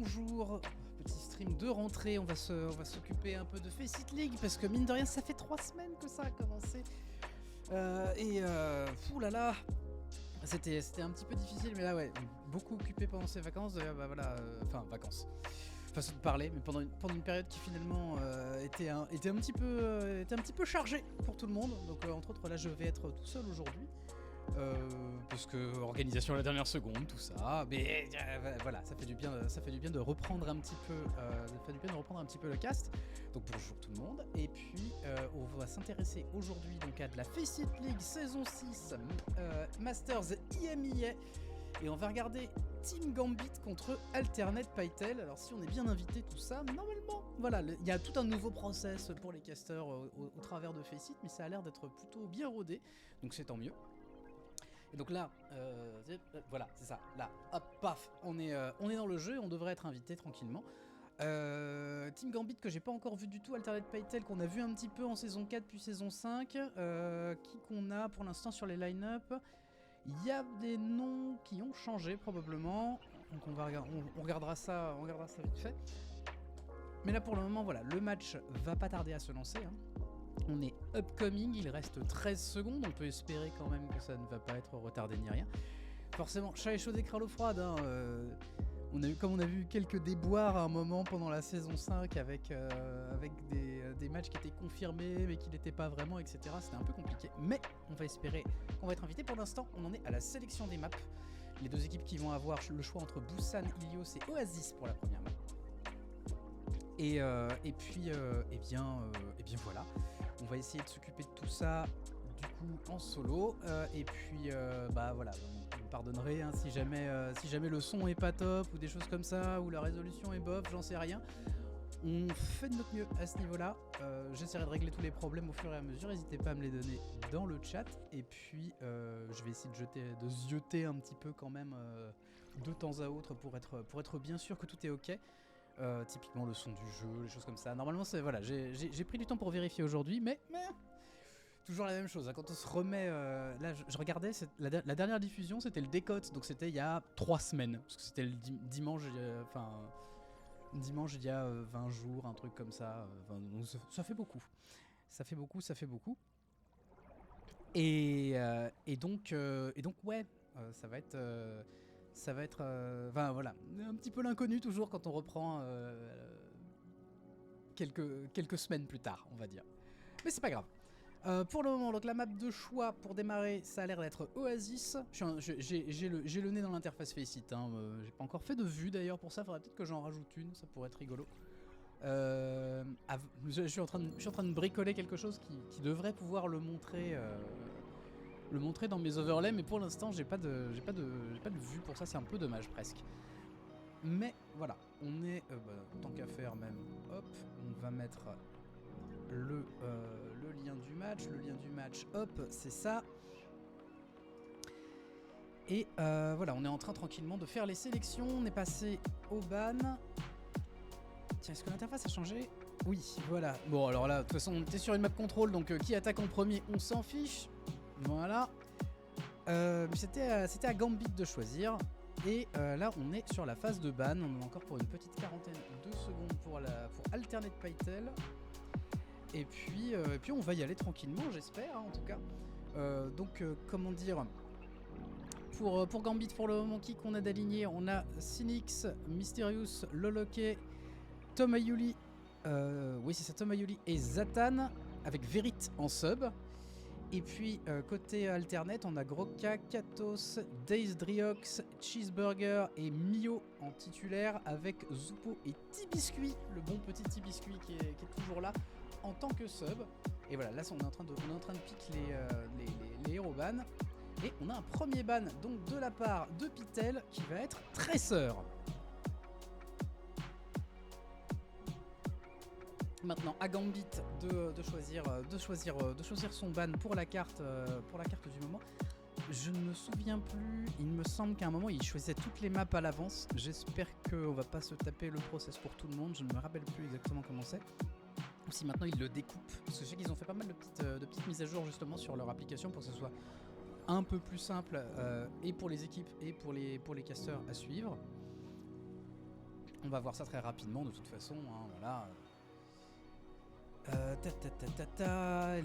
bonjour. Petit stream de rentrée, on va s'occuper un peu de FaceIt League parce que mine de rien ça fait 3 semaines que ça a commencé. Oulala, c'était un petit peu difficile, mais là ouais, beaucoup occupé pendant ces vacances, vacances. Façon de parler, mais pendant une période qui finalement était un petit peu chargée pour tout le monde. Donc entre autres là je vais être tout seul aujourd'hui. Parce que organisation à la dernière seconde, tout ça, mais voilà, ça fait du bien de reprendre un petit peu, le cast. Donc bonjour tout le monde, et puis on va s'intéresser aujourd'hui donc à de la FaceIt League saison 6 Masters EMEA, et on va regarder Team Gambit contre Alternate Pytel. Alors si on est bien invité tout ça, mais normalement voilà, il y a tout un nouveau process pour les casters au travers de FaceIt, mais ça a l'air d'être plutôt bien rodé, donc c'est tant mieux. Et donc là, voilà, c'est ça. Là, hop, paf, on est dans le jeu, on devrait être invité tranquillement. Team Gambit que j'ai pas encore vu du tout, Alternate Pytel qu'on a vu un petit peu en saison 4 puis saison 5, qui qu'on a pour l'instant sur les line-up. Il y a des noms qui ont changé probablement, donc on regardera ça vite fait. Mais là pour le moment, voilà, le match va pas tarder à se lancer, hein. On est upcoming, il reste 13 secondes, on peut espérer quand même que ça ne va pas être retardé ni rien. Forcément, chat est chaud et cralo froide, hein, on a vu quelques déboires à un moment pendant la saison 5 avec des matchs qui étaient confirmés mais qui n'étaient pas vraiment, etc. C'était un peu compliqué, mais on va espérer qu'on va être invité. Pour l'instant, on en est à la sélection des maps. Les deux équipes qui vont avoir le choix entre Busan, Ilios et Oasis pour la première map. Et bien voilà. On va essayer de s'occuper de tout ça du coup en solo, voilà, vous me pardonnerez hein, si jamais le son est pas top ou des choses comme ça, ou la résolution est bof, j'en sais rien. On fait de notre mieux à ce niveau là. J'essaierai de régler tous les problèmes au fur et à mesure, n'hésitez pas à me les donner dans le chat, et puis je vais essayer de zioter un petit peu quand même de temps à autre pour être bien sûr que tout est ok. Typiquement le son du jeu, les choses comme ça. Normalement, voilà, j'ai pris du temps pour vérifier aujourd'hui, mais toujours la même chose. Hein. Quand on se remet, là, je regardais la dernière diffusion, c'était le décote, donc c'était il y a 3 semaines, parce que c'était le dimanche, dimanche il y a 20 jours, un truc comme ça. Donc ça fait beaucoup. Ça fait beaucoup. Et donc ouais, ça va être voilà, un petit peu l'inconnu toujours quand on reprend quelques semaines plus tard, on va dire. Mais c'est pas grave. Pour le moment, donc la map de choix pour démarrer, ça a l'air d'être Oasis. J'ai le nez dans l'interface FaceIt, hein. J'ai pas encore fait de vue d'ailleurs pour ça, faudrait peut-être que j'en rajoute une, ça pourrait être rigolo. Je suis en train de bricoler quelque chose qui devrait pouvoir le montrer dans mes overlays, mais pour l'instant j'ai pas de vue pour ça, c'est un peu dommage presque. Mais voilà, on est tant qu'à faire même, hop, on va mettre le lien du match, hop, c'est ça. Et voilà, on est en train tranquillement de faire les sélections, on est passé au ban. Tiens, est-ce que l'interface a changé? Oui, voilà. Bon alors là, de toute façon on était sur une map contrôle, donc qui attaque en premier, on s'en fiche. Voilà. C'était à Gambit de choisir. Et là, on est sur la phase de ban. On est encore pour une petite quarantaine de secondes pour Alternate Pytel. Et puis on va y aller tranquillement, j'espère, hein, en tout cas. Comment dire, pour Gambit, pour le moment, qui qu'on a d'aligné, on a Cynix, Mysterious, Loloke, Tomayuli. Oui, c'est ça, Tomayuli et Zatan, avec Verit en sub. Et puis côté alternate, on a Groka, Katos, Days Driox, Cheeseburger et Mio en titulaire, avec Zupo et Tibiscuit, le bon petit Tibiscuit qui est toujours là en tant que sub. Et voilà, là on est en train de pick les héros ban. Et on a un premier ban donc de la part de Pytel qui va être Tracer. Maintenant à Gambit de choisir son ban pour la carte du moment. Je ne me souviens plus, il me semble qu'à un moment il choisissait toutes les maps à l'avance. J'espère qu'on va pas se taper le process pour tout le monde, je ne me rappelle plus exactement comment c'est. Ou si maintenant ils le découpent, parce que je sais qu'ils ont fait pas mal de petites mises à jour justement sur leur application pour que ce soit un peu plus simple et pour les équipes et pour les casters à suivre. On va voir ça très rapidement de toute façon, hein, voilà.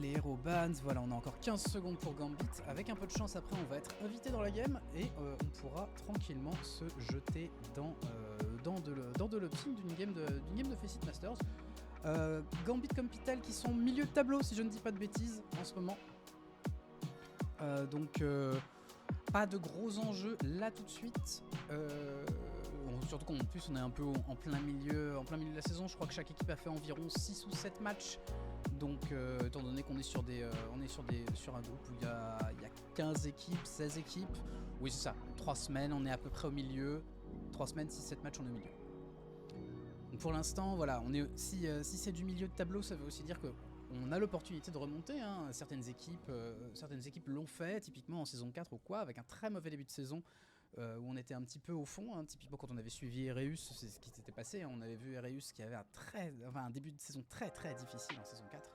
Les héros bans, voilà, on a encore 15 secondes pour Gambit. Avec un peu de chance, après, on va être invité dans la game et on pourra tranquillement se jeter dans de l'opting d'une game de FaceIt Masters. Gambit comme Pytel qui sont milieu de tableau, si je ne dis pas de bêtises, en ce moment. Donc, pas de gros enjeux là tout de suite. Surtout qu'en plus on est un peu en plein milieu de la saison. Je crois que chaque équipe a fait environ 6 ou 7 matchs. Donc étant donné qu'on est sur un groupe où il y a 15 équipes, 16 équipes. Oui c'est ça, 3 semaines on est à peu près au milieu. 3 semaines, 6-7 matchs on est au milieu. Donc pour l'instant voilà, si c'est du milieu de tableau, ça veut aussi dire que on a l'opportunité de remonter, hein. Certaines équipes l'ont fait, typiquement en saison 4 ou quoi, avec un très mauvais début de saison. Où on était un petit peu au fond, hein. Typiquement quand on avait suivi Ereus, c'est ce qui s'était passé, hein. On avait vu Ereus qui avait un début de saison très très difficile en saison 4.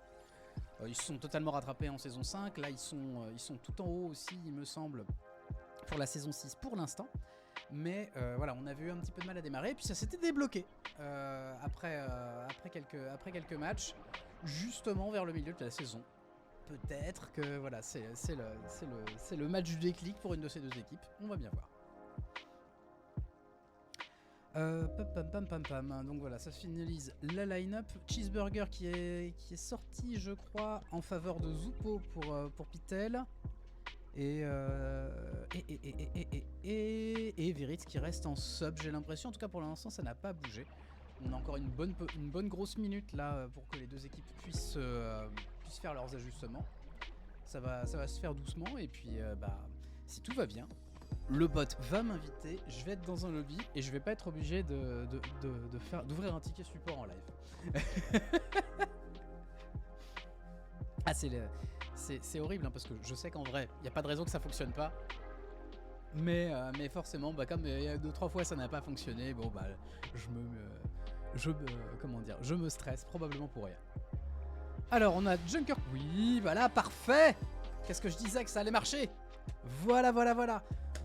Ils se sont totalement rattrapés en saison 5, là ils sont tout en haut aussi il me semble pour la saison 6 pour l'instant. Mais voilà, on avait eu un petit peu de mal à démarrer, puis ça s'était débloqué après quelques matchs, justement vers le milieu de la saison. Peut-être que voilà, c'est le match du déclic pour une de ces deux équipes, on va bien voir. Donc voilà, ça finalise la line-up. Cheeseburger qui est sorti, je crois, en faveur de Zupo pour Pytel. Et Virit qui reste en sub, j'ai l'impression. En tout cas, pour l'instant, ça n'a pas bougé. On a encore une bonne grosse minute là pour que les deux équipes puissent faire leurs ajustements. Ça va se faire doucement. Et puis, si tout va bien, le bot va m'inviter, je vais être dans un lobby et je vais pas être obligé d'ouvrir un ticket support en live. Ah c'est horrible hein, parce que je sais qu'en vrai, il n'y a pas de raison que ça fonctionne pas. Mais forcément, comme il y a 2-3 fois ça n'a pas fonctionné, bon bah je me stresse probablement pour rien. Alors on a Junker, oui voilà, parfait. Qu'est-ce que je disais que ça allait marcher. Voilà.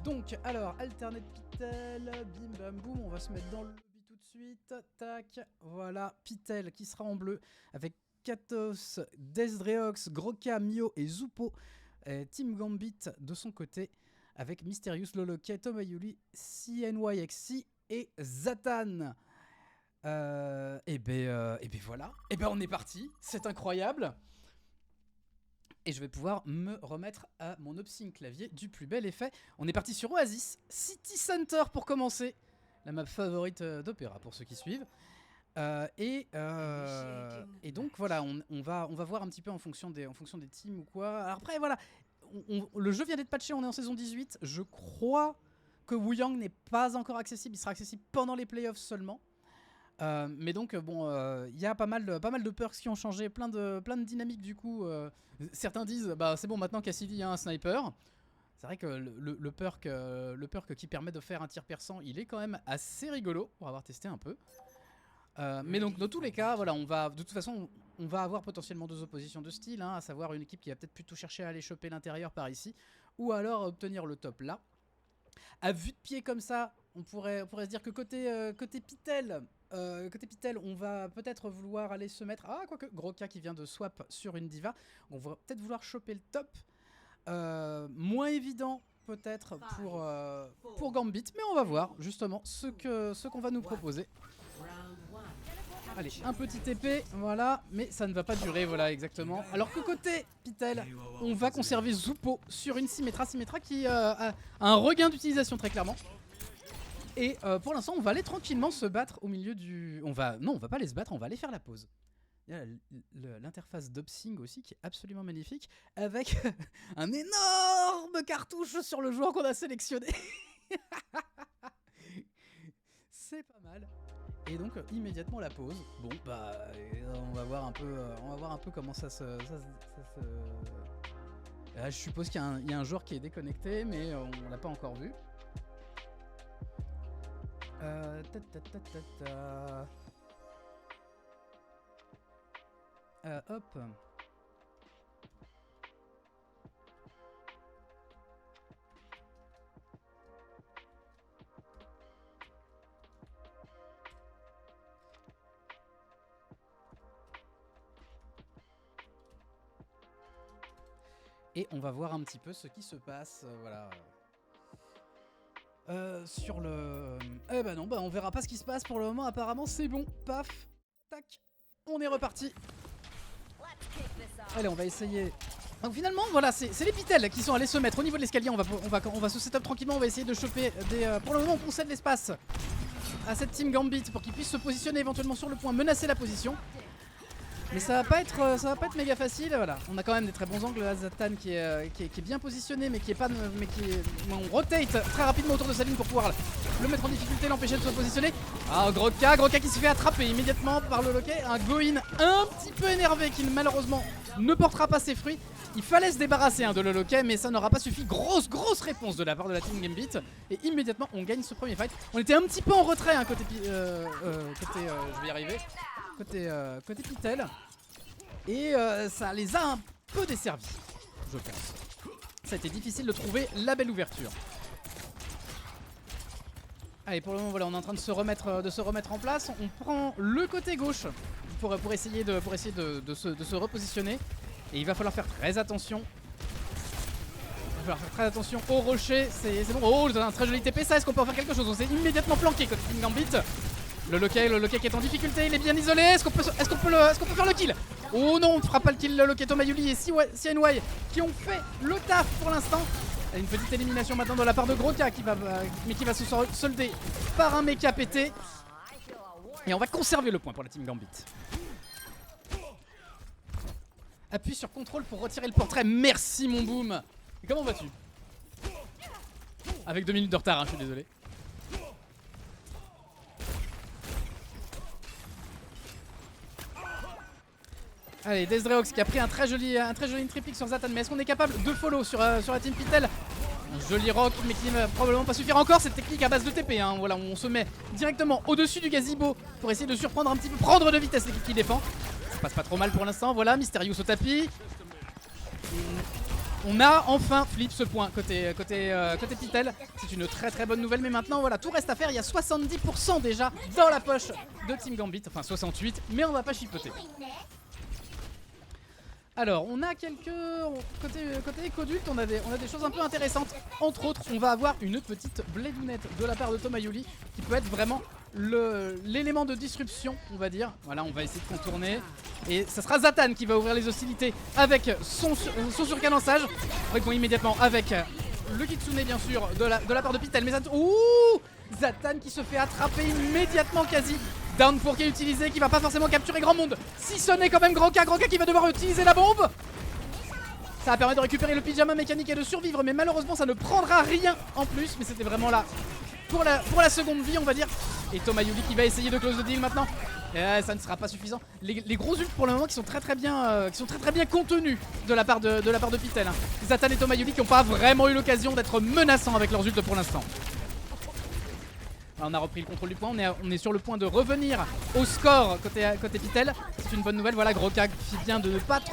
Donc, alors, alternate Pytel, bim bam boum, on va se mettre dans le lobby tout de suite. Tac, voilà, Pytel qui sera en bleu avec Katos, Desdreox, Groka, Mio et Zupo. Team Gambit de son côté avec Mysterious, Loloke, Tomayuli, CNYXC et Zatan. Et ben voilà, et ben on est parti, c'est incroyable. Et je vais pouvoir me remettre à mon opsing clavier du plus bel effet. On est parti sur Oasis, City Center pour commencer. La map favorite d'Opéra pour ceux qui suivent. Et donc voilà, on va voir un petit peu en fonction des teams ou quoi. Alors après voilà, le jeu vient d'être patché, on est en saison 18. Je crois que Wuyang n'est pas encore accessible, il sera accessible pendant les playoffs seulement. Mais donc bon, il y a pas mal de perks qui ont changé, plein de dynamiques du coup. Certains disent bah c'est bon maintenant Cassidy a un sniper. C'est vrai que le perk qui permet de faire un tir perçant, il est quand même assez rigolo pour avoir testé un peu. Mais donc dans tous les cas, voilà, de toute façon on va avoir potentiellement deux oppositions de style, hein, à savoir une équipe qui va peut-être plutôt chercher à aller choper l'intérieur par ici, ou alors obtenir le top là. À vue de pied comme ça, on pourrait se dire que côté Pytel, on va peut-être vouloir aller se mettre... Ah, quoique, Groka qui vient de swap sur une diva. On va peut-être vouloir choper le top. Moins évident peut-être pour Gambit, mais on va voir justement ce qu'on va nous proposer. Allez, un petit épée, voilà, mais ça ne va pas durer, voilà, exactement. Alors que côté Pytel, on va conserver Zupo sur une Symmetra qui a un regain d'utilisation très clairement. Et pour l'instant, on va aller tranquillement se battre au milieu du... Non, on va pas aller se battre, on va aller faire la pause. Il y a l'interface d'Opsing aussi qui est absolument magnifique, avec un énorme cartouche sur le joueur qu'on a sélectionné. C'est pas mal. Et donc immédiatement la pause. Bon bah on va voir un peu comment ça se... Là, je suppose qu'il y a un joueur qui est déconnecté, mais on l'a pas encore vu. Hop. Et on va voir un petit peu ce qui se passe. Voilà. Sur le... Eh bah non, bah on verra pas ce qui se passe pour le moment. Apparemment c'est bon. Paf. Tac. On est reparti. Allez, on va essayer... Donc finalement, voilà, c'est les Pytel qui sont allés se mettre au niveau de l'escalier. On va se setup tranquillement. On va essayer de choper des... pour le moment, on concède l'espace à cette team Gambit pour qu'ils puissent se positionner éventuellement sur le point, menacer la position. Mais ça va pas être méga facile. Voilà, on a quand même des très bons angles. Là, Zatan qui est bien positionné, mais qui est pas, on rotate très rapidement autour de sa ligne pour pouvoir le mettre en difficulté, l'empêcher de se positionner. Ah, Groka qui se fait attraper immédiatement par le loquet. Un go-in un petit peu énervé qui malheureusement ne portera pas ses fruits. Il fallait se débarrasser de le loquet, mais ça n'aura pas suffi. Grosse réponse de la part de la team Gambit. Et immédiatement, on gagne ce premier fight. On était un petit peu en retrait côté je vais y arriver. Côté Pytel. Et ça les a un peu desservis, je pense. Ça a été difficile de trouver la belle ouverture. Allez, pour le moment, voilà, on est en train de se remettre en place. On prend le côté gauche pour essayer de se repositionner. Et il va falloir faire très attention. Il va falloir faire très attention au rocher. C'est bon. Oh, un très joli TP. Ça, est-ce qu'on peut en faire quelque chose? On s'est immédiatement planqué côté Team Gambit. Le loquet qui est en difficulté. Il est bien isolé. Est-ce qu'on peut faire le kill? Oh non, on ne fera pas le kill. Le loquet, Tomayuli et CNY qui ont fait le taf pour l'instant. Une petite élimination maintenant de la part de Groka qui va se solder par un mecha pété. Et on va conserver le point pour la Team Gambit. Appuie sur contrôle pour retirer le portrait. Merci mon boom. Et comment vas-tu? Avec 2 minutes de retard, je suis désolé. Allez, Desdreox qui a pris un très joli triplique sur Zatan. Mais est-ce qu'on est capable de follow sur la team Pytel? Un joli rock, mais qui ne va probablement pas suffire encore. Cette technique à base de TP, voilà, on se met directement au-dessus du gazebo pour essayer de surprendre un petit peu, prendre de vitesse l'équipe qui défend. Ça passe pas trop mal pour l'instant, voilà, Mysterious au tapis. On a enfin flip ce point côté Pytel. C'est une très bonne nouvelle, mais maintenant voilà, tout reste à faire. Il y a 70% déjà dans la poche de Team Gambit, enfin 68, mais on va pas chipoter. Alors, on a quelques... Côté écodulte, on a des choses un peu intéressantes. Entre autres, on va avoir une petite blédounette de la part de Tomayuli qui peut être vraiment l'élément de disruption, on va dire. Voilà, on va essayer de contourner. Et ça sera Zatan qui va ouvrir les hostilités avec son surcadençage. Répond immédiatement avec le Kitsune, bien sûr, de la part de Pytel. Mais Zatan qui se fait attraper immédiatement quasi. Downpour qui est utilisé, qui va pas forcément capturer grand monde. Si ce n'est quand même Groka qui va devoir utiliser la bombe. Ça va permettre de récupérer le pyjama mécanique et de survivre, mais malheureusement ça ne prendra rien en plus. Mais c'était vraiment là pour la seconde vie, on va dire. Et Tomayuli qui va essayer de close the deal maintenant. Et ça ne sera pas suffisant. Les gros ults pour le moment qui sont très bien contenus de la part de Pytel. Zatan et Tomayuli qui n'ont pas vraiment eu l'occasion d'être menaçants avec leurs ults pour l'instant. On a repris le contrôle du point, on est sur le point de revenir au score côté Pytel. C'est une bonne nouvelle, voilà, Groka qui vient de ne pas de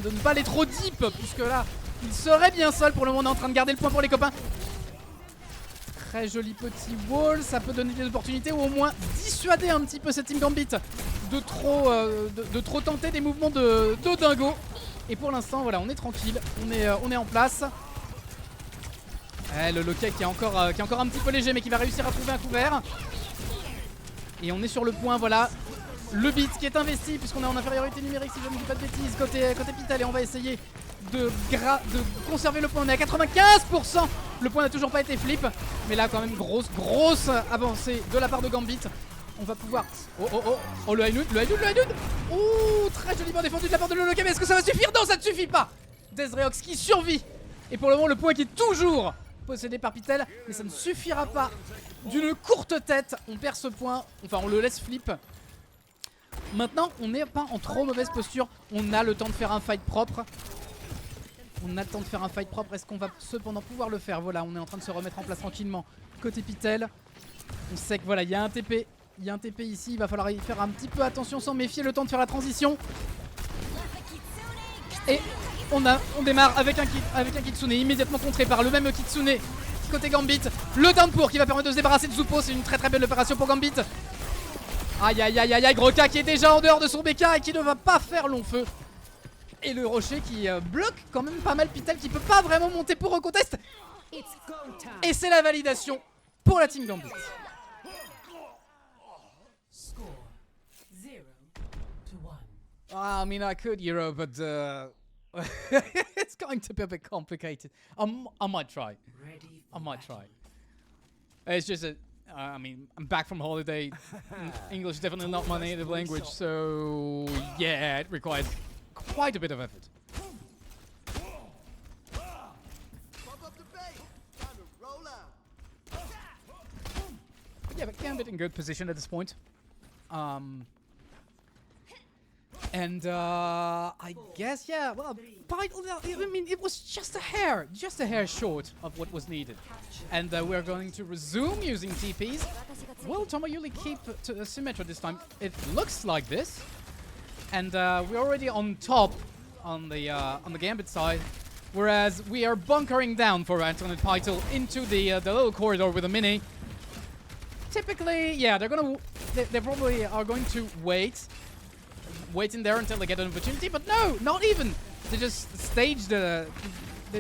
ne pas aller trop deep, puisque là il serait bien seul. Pour le moment on est en train de garder le point pour les copains. Très joli petit wall, ça peut donner des opportunités ou au moins dissuader un petit peu cette team Gambit de trop tenter des mouvements de dingo. Et pour l'instant voilà, on est tranquille, on est en place. Le loquet qui est encore un petit peu léger, mais qui va réussir à trouver un couvert. Et on est sur le point, voilà. Le beat qui est investi, puisqu'on est en infériorité numérique, si je ne dis pas de bêtises, côté Pytel. Et on va essayer de conserver le point. On est à 95%. Le point n'a toujours pas été flip. Mais là, quand même, grosse avancée de la part de Gambit. On va pouvoir... Oh, le high noon. Ouh, très joliment défendu de la part de le loquet. Mais est-ce que ça va suffire? Non, ça ne suffit pas. Desdreox qui survit. Et pour le moment, le point qui est toujours possédé par Pytel, mais ça ne suffira pas. D'une courte tête, on perd ce point, enfin on le laisse flip. Maintenant, on n'est pas en trop mauvaise posture, on a le temps de faire un fight propre. Est-ce qu'on va cependant pouvoir le faire? Voilà, on est en train de se remettre en place tranquillement côté Pytel. On sait que voilà, il y a un TP ici, il va falloir y faire un petit peu attention, sans méfier, le temps de faire la transition. Et on démarre avec un Kitsune immédiatement contré par le même Kitsune côté Gambit. Le downpour qui va permettre de se débarrasser de Zupo. C'est une très belle opération pour Gambit. Aïe, Groka qui est déjà en dehors de son BK et qui ne va pas faire long feu. Et le rocher qui bloque quand même pas mal Pytel qui peut pas vraiment monter pour recontest. Et c'est la validation pour la team Gambit. I mean, I could Euro, but it's going to be a bit complicated. I might try. I might try. It's just a, I mean, I'm back from holiday. English is definitely not my native language, so yeah, it requires quite a bit of effort. But yeah, but Gambit in good position at this point. And I guess, yeah, well, Pytel, I mean, it was just a hair short of what was needed. And we're going to resume using TPs. Will Tomoyuli keep to Symmetra this time? It looks like this. And we're already on top on the Gambit side, whereas we are bunkering down for Antoine Pytel into the little corridor with a mini. Typically, yeah, they probably are going to wait in there until they get an opportunity, but no, not even. They just stage they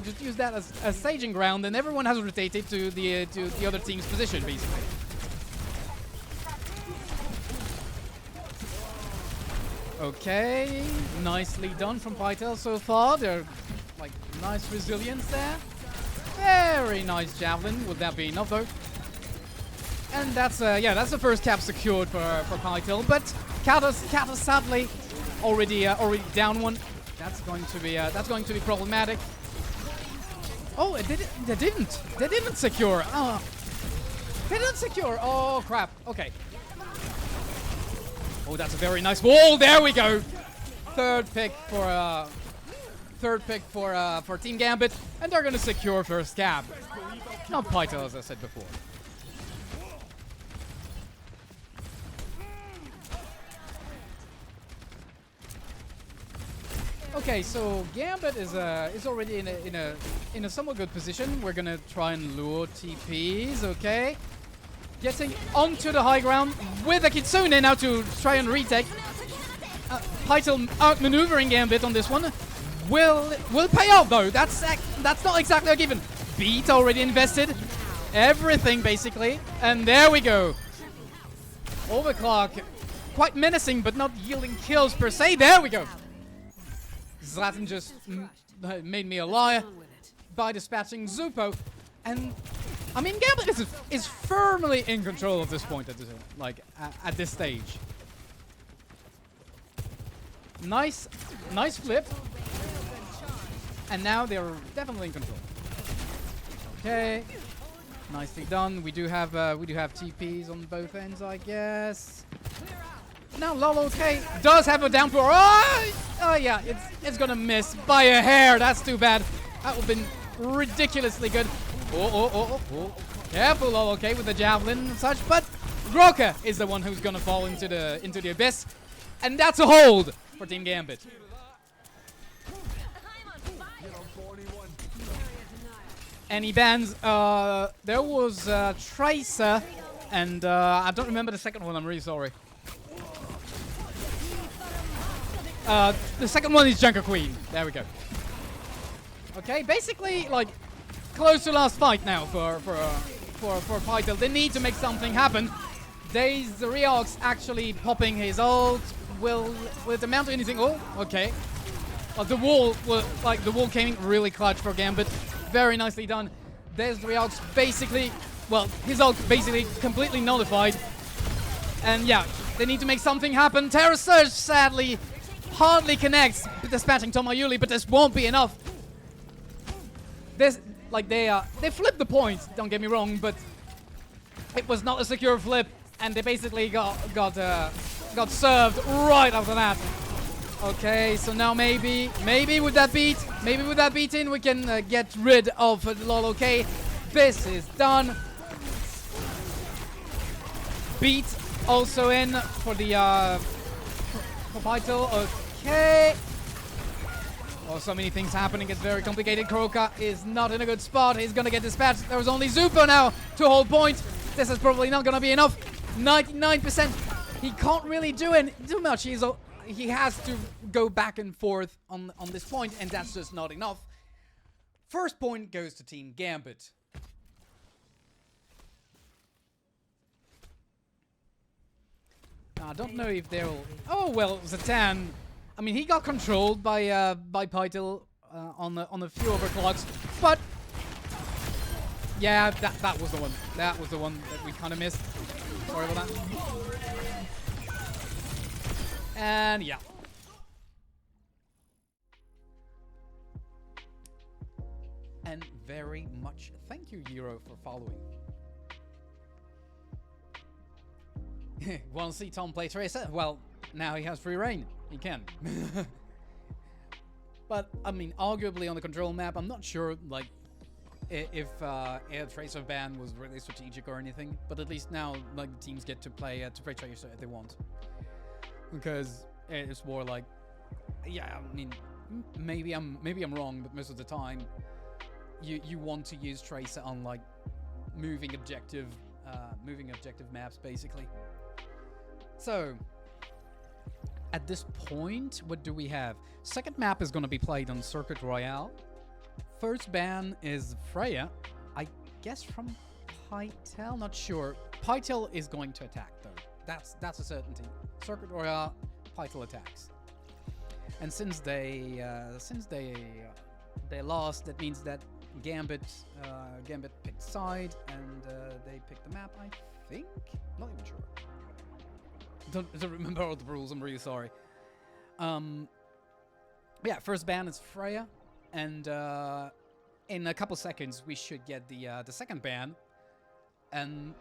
just use that as staging ground, and everyone has rotated to the other team's position, basically. Okay, nicely done from Pytel so far. They're like nice resilience there. Very nice javelin. Would that be enough though? And that's yeah, that's the first cap secured for Pytel, but Katos sadly already down one. That's going to be problematic. Oh, they didn't secure. Oh, they didn't secure. Oh crap. Okay. Oh, that's a very nice wall. There we go. Third pick for Team Gambit, and they're gonna secure first cap. Not Pytel, as I said before. Okay, so Gambit is already in a somewhat good position. We're gonna try and lure TPs. Okay, getting onto the high ground with a Kitsune now to try and retake. Pytel outmaneuvering Gambit on this one. Will pay off though. That's not exactly a given. Beat already invested, everything basically, and there we go. Overclock, quite menacing, but not yielding kills per se. There we go. Zlatan just made me a liar by dispatching Zupo, and I mean Gambit is firmly in control at this point at this stage. Nice flip, and now they're definitely in control. Okay, nicely done. We do have TPs on both ends, I guess. Now Lolo K does have a downpour. Oh yeah, it's gonna miss by a hair. That's too bad. That would have been ridiculously good. Oh. Careful Lolo K with the javelin and such, but Groka is the one who's gonna fall into the abyss. And that's a hold for Team Gambit. Any bans? There was Tracer, and I don't remember the second one. I'm really sorry. The second one is Junker Queen. There we go. Okay, basically like close to last fight now for Pytel. They need to make something happen. There's the Riox actually popping his ult. Will it amount to anything? Oh, okay. The wall came in really clutch for Gambit. Very nicely done. There's the Riox basically, well, his ult basically completely nullified. And yeah, they need to make something happen. Terra Surge sadly hardly connects, dispatching Tomoyuli, but this won't be enough. This, like, they flipped the points, don't get me wrong, but it was not a secure flip, and they basically got served right after that. Okay, so now maybe with that beat in, we can get rid of Lolo K. This is done. Beat also in for the for Pytel. Okay. Oh, so many things happening. It's very complicated. Kroka is not in a good spot. He's gonna get dispatched. There was only Zupo now to hold point. This is probably not gonna be enough. 99%. He can't really do much. he has to go back and forth on this point, and that's just not enough. First point goes to Team Gambit. I don't know if they'll... Oh, well, Zatan... I mean, he got controlled by Pytel on a few overclocks, but... Yeah, that was the one. That was the one that we kind of missed. Sorry about that. And yeah. And very much thank you, Euro, for following. Want to see Tom play Tracer? Well, now he has free reign. He can. But, I mean, arguably on the control map, I'm not sure, like, if a Tracer ban was really strategic or anything. But at least now, like, the teams get to play Tracer if they want. Because it's more like, yeah, I mean, maybe I'm wrong, but most of the time, you want to use Tracer on, like, moving objective maps, basically. So, at this point, what do we have? Second map is going to be played on Circuit Royale. First ban is Freya. I guess from Pytel? Not sure. Pytel is going to attack, though. That's a certainty. Circuit Royale, Pytel attacks. And since they lost, that means that Gambit picked side and they picked the map, I think? Not even sure. Don't remember all the rules, I'm really sorry. Yeah, first ban is Freya, and in a couple seconds we should get the second ban and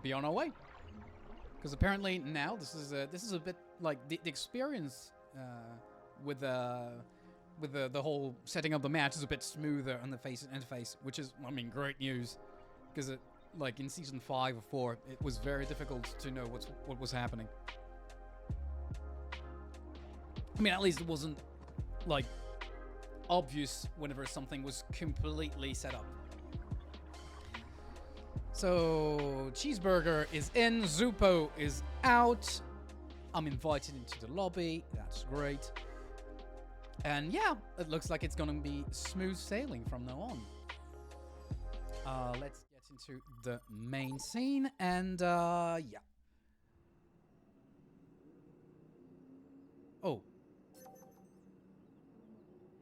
be on our way. Because apparently now this is a bit like the experience with the whole setting up the match is a bit smoother on the FaceIt interface, which is, I mean, great news, because it, like, in season 5 or 4, it was very difficult to know what was happening. I mean, at least it wasn't, like, obvious whenever something was completely set up. So, Cheeseburger is in, Zupo is out. I'm invited into the lobby, that's great. And yeah, it looks like it's gonna be smooth sailing from now on. Let's get into the main scene, and yeah. Oh.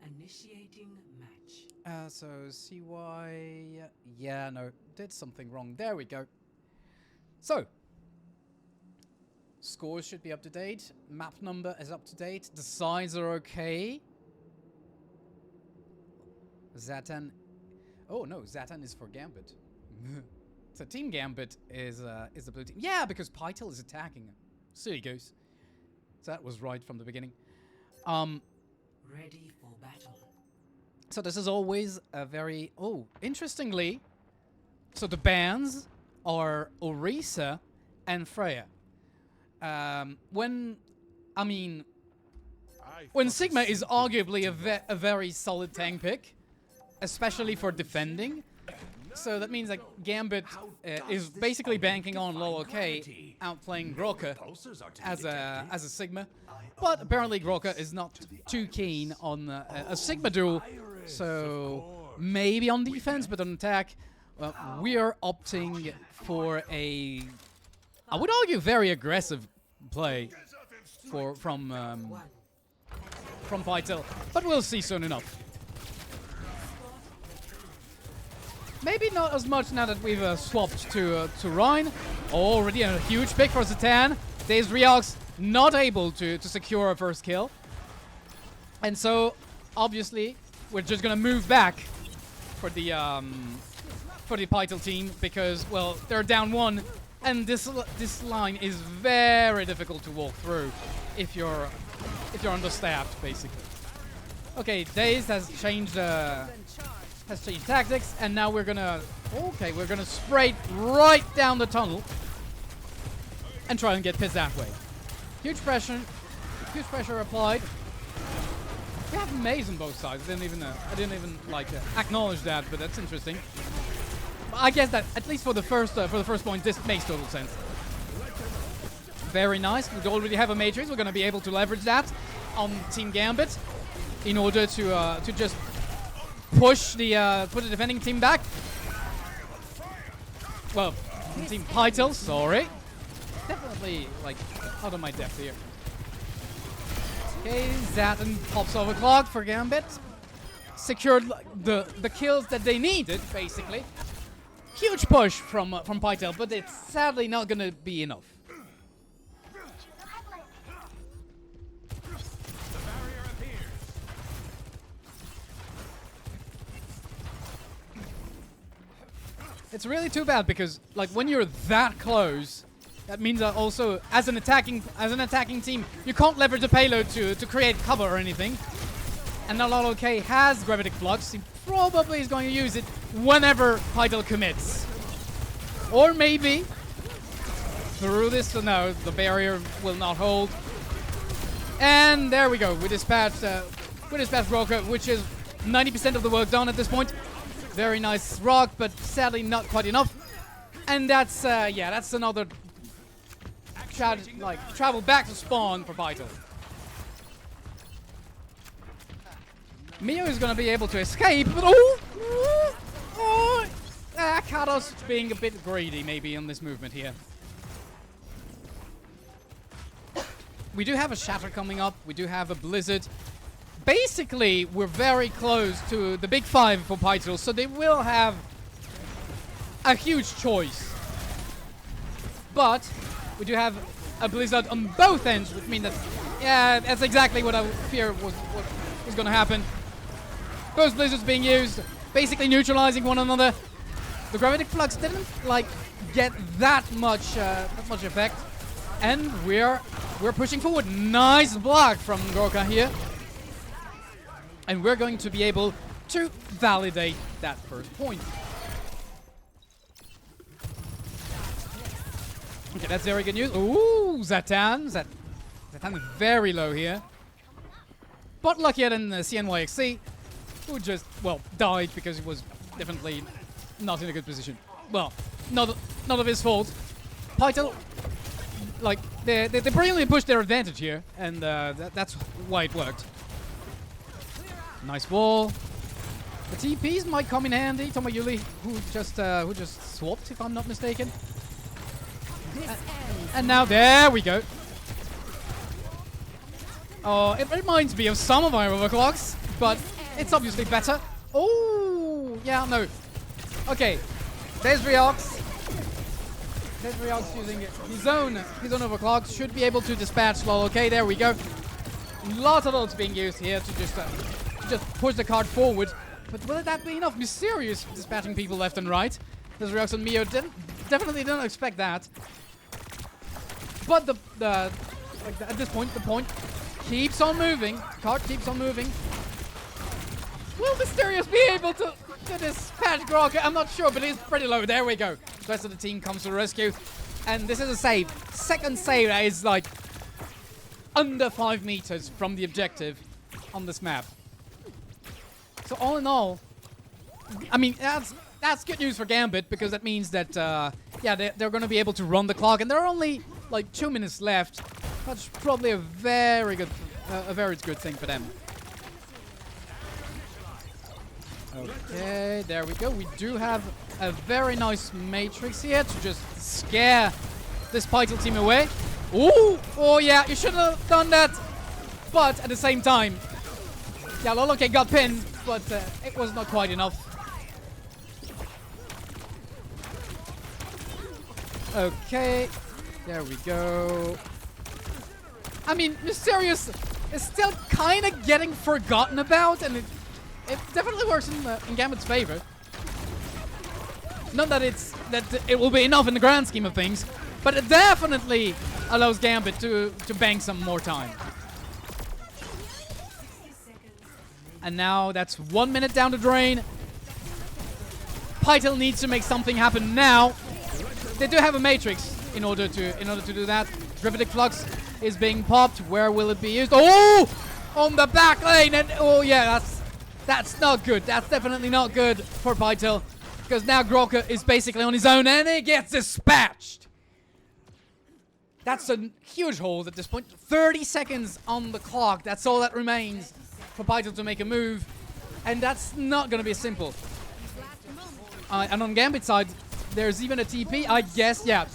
Initiating match. So CY, yeah, no, did something wrong. There we go. So, scores should be up to date. Map number is up to date. The sides are okay. Zatan. Oh no, Zatan is for Gambit. So Team Gambit is the blue team. Yeah, because Pytel is attacking. Silly goose. So that was right from the beginning. Ready for battle. So this is always a very... Oh, interestingly, so the bans are Orisa and Freya. When Sigma is arguably a very solid tank pick, especially for defending. So that means that Gambit is basically banking on Low OK, outplaying Groka as a Sigma. But apparently Groka is not too keen on a Sigma duel, so maybe on defense, but on attack, well, we are opting for a, I would argue, very aggressive play from Pytel, but we'll see soon enough. Maybe not as much now that we've swapped to Rhine. Already a huge pick for Zatan. Days Riox not able to secure a first kill. And so, obviously, we're just gonna move back for the Pytel team because, well, they're down 1, and this line is very difficult to walk through if you're understaffed, basically. Okay, Days has changed tactics, and now we're gonna spray right down the tunnel and try and get pissed that way. Huge pressure applied. We have maze on both sides. I didn't even like acknowledge that, but that's interesting. I guess that at least for the first point, this makes total sense. Very nice. We already have a Matrix. We're going to be able to leverage that on Team Gambit in order to just push the defending team back. Well, Team Pytel, sorry. Definitely, like, out of my depth here. Okay, Zatin pops overclock for Gambit. Secured the kills that they needed, basically. Huge push from Pytel, but it's sadly not going to be enough. It's really too bad because, like, when you're that close, that means that also as an attacking team, you can't leverage the payload to create cover or anything. And now LOLOK has Gravitic Flux. He probably is going to use it whenever Pytel commits. Or maybe through this. No, the barrier will not hold. And there we go. We dispatched Roka, which is 90% of the work done at this point. Very nice rock, but sadly not quite enough. And that's that's another travel back to spawn for Pytel. Mio is going to be able to escape, but Kados being a bit greedy maybe on this movement here. We do have a Shatter coming up. We do have a Blizzard. Basically, we're very close to the big five for Pytel, so they will have a huge choice. But we do have a Blizzard on both ends, which means that, yeah, that's exactly what I fear was going to happen. Both Blizzards being used, basically neutralizing one another. The Gravitic Flux didn't, like, get that much effect. And we're pushing forward. Nice block from Gorka here. And we're going to be able to validate that first point. Okay, that's very good news. Ooh, Zatan. Zatan is very low here. But luckier than the CNYXC, who just, well, died because he was definitely not in a good position. Well, not of his fault. Pytel, like, they brilliantly pushed their advantage here, and that's why it worked. Nice ball. The TPs might come in handy. Tomayuli, who just swapped, if I'm not mistaken. And now there we go. Oh, it reminds me of some of my overclocks, but it's obviously better. Oh, yeah, no. Okay, there's Riox. There's Riox using his own overclocks. Should be able to dispatch LOL. Okay, there we go. Lots of ults being used here to just push the card forward. But will that be enough? Mysterious dispatching people left and right. There's Riox and Mio. Definitely don't expect that. But at this point, the point keeps on moving. The card keeps on moving. Will Mysterious be able to dispatch Grok? I'm not sure, but he's pretty low. There we go. The rest of the team comes to the rescue. And this is a save. Second save that is like under 5 meters from the objective on this map. So all in all, I mean, that's good news for Gambit, because that means that, yeah, they're going to be able to run the clock. And there are only like 2 minutes left. That's probably a very good thing for them. Okay, there we go. We do have a very nice Matrix here to just scare this Pytel team away. Ooh! Oh yeah, you shouldn't have done that! But at the same time, yeah, LOLOK got pinned, but it was not quite enough. Okay, there we go. I mean, Mysterious is still kind of getting forgotten about, and it definitely works in Gambit's favor. Not that it will be enough in the grand scheme of things, but it definitely allows Gambit to bank some more time. And now that's 1 minute down the drain. Pytel needs to make something happen now. They do have a Matrix in order to do that. Gravitic Flux is being popped. Where will it be used? Oh! On the back lane, and oh yeah, that's not good. That's definitely not good for Pytel, because now Groka is basically on his own and he gets dispatched. That's a huge hold at this point. 30 seconds on the clock. That's all that remains for Pytel to make a move. And that's not going to be simple. And on Gambit's side, there's even a TP, I guess, yeah,